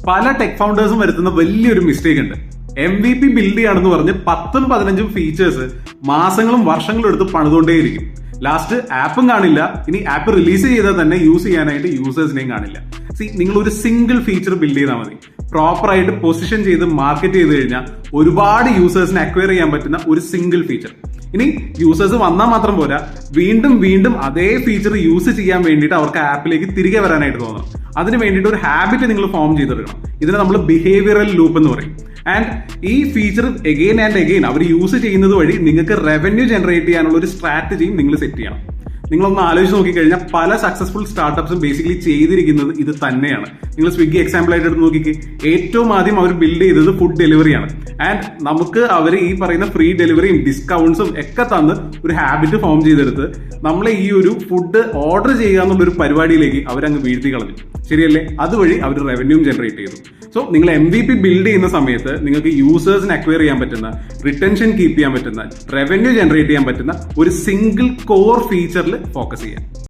പല ടെക് ഫൗണ്ടേഴ്സും വരുത്തുന്ന വലിയൊരു മിസ്റ്റേക്ക് ഉണ്ട്. MVP ബിൽഡ് ചെയ്യാണെന്ന് പറഞ്ഞ് 10-15 ഫീച്ചേഴ്സ് മാസങ്ങളും വർഷങ്ങളും എടുത്ത് പണിതുകൊണ്ടേയിരിക്കും. ലാസ്റ്റ് ആപ്പും കാണില്ല. ഇനി ആപ്പ് റിലീസ് ചെയ്താൽ തന്നെ യൂസ് ചെയ്യാനായിട്ട് യൂസേഴ്സിനെയും കാണില്ല. നിങ്ങൾ ഒരു സിംഗിൾ ഫീച്ചർ ബിൽഡ് ചെയ്താൽ മതി. പ്രോപ്പറായിട്ട് പൊസിഷൻ ചെയ്ത് മാർക്കറ്റ് ചെയ്ത് കഴിഞ്ഞാൽ ഒരുപാട് യൂസേഴ്സിനെ അക്വയർ ചെയ്യാൻ പറ്റുന്ന ഒരു സിംഗിൾ ഫീച്ചർ. ഇനി യൂസേഴ്സ് വന്നാൽ മാത്രം പോരാ, വീണ്ടും വീണ്ടും അതേ ഫീച്ചർ യൂസ് ചെയ്യാൻ വേണ്ടിയിട്ട് അവർക്ക് ആപ്പിലേക്ക് തിരികെ വരാനായിട്ട് തോന്നണം. അതിന് വേണ്ടിയിട്ട് ഒരു ഹാബിറ്റ് നിങ്ങൾ ഫോം ചെയ്തെടുക്കണം. ഇതിനെ നമ്മൾ ബിഹേവിയറൽ ലൂപ്പ് എന്ന് പറയും. ആൻഡ് ഈ ഫീച്ചർ എഗെയിൻ ആൻഡ് എഗെയിൻ അവർ യൂസ് ചെയ്യുന്നത് വഴി നിങ്ങൾക്ക് റവന്യൂ ജനറേറ്റ് ചെയ്യാനുള്ള ഒരു സ്ട്രാറ്റജിയും നിങ്ങൾ സെറ്റ് ചെയ്യണം. നിങ്ങളൊന്ന് ആലോചിച്ച് നോക്കിക്കഴിഞ്ഞാൽ പല സക്സസ്ഫുൾ സ്റ്റാർട്ടപ്സും ബേസിക്കലി ചെയ്തിരിക്കുന്നത് ഇത് തന്നെയാണ്. നിങ്ങൾ സ്വിഗ്ഗി എക്സാമ്പിൾ ആയിട്ട് എടുത്ത് നോക്കിക്കേ. ഏറ്റവും ആദ്യം അവർ ബിൽഡ് ചെയ്തത് ഫുഡ് ഡെലിവറിയാണ്. ആൻഡ് നമുക്ക് അവർ ഈ പറയുന്ന ഫ്രീ ഡെലിവറിയും ഡിസ്കൗണ്ട്സും ഒക്കെ തന്ന് ഒരു ഹാബിറ്റ് ഫോം ചെയ്തെടുത്ത് നമ്മളെ ഈ ഒരു ഫുഡ് ഓർഡർ ചെയ്യുക എന്നുള്ളൊരു പരിപാടിയിലേക്ക് അവരങ്ങ് വീഴ്ത്തി കളഞ്ഞു. ശരിയല്ലേ? അതുവഴി അവർ റവന്യൂം ജനറേറ്റ് ചെയ്തു. സോ നിങ്ങൾ MVP ബിൽഡ് ചെയ്യുന്ന സമയത്ത് നിങ്ങൾക്ക് യൂസേഴ്സിനെ അക്വയർ ചെയ്യാൻ പറ്റുന്ന, റിട്ടൻഷൻ കീപ്പ് ചെയ്യാൻ പറ്റുന്ന, റവന്യൂ ജനറേറ്റ് ചെയ്യാൻ പറ്റുന്ന ഒരു സിംഗിൾ കോർ ഫീച്ചറിൽ ഫോക്കസ് ചെയ്യാം.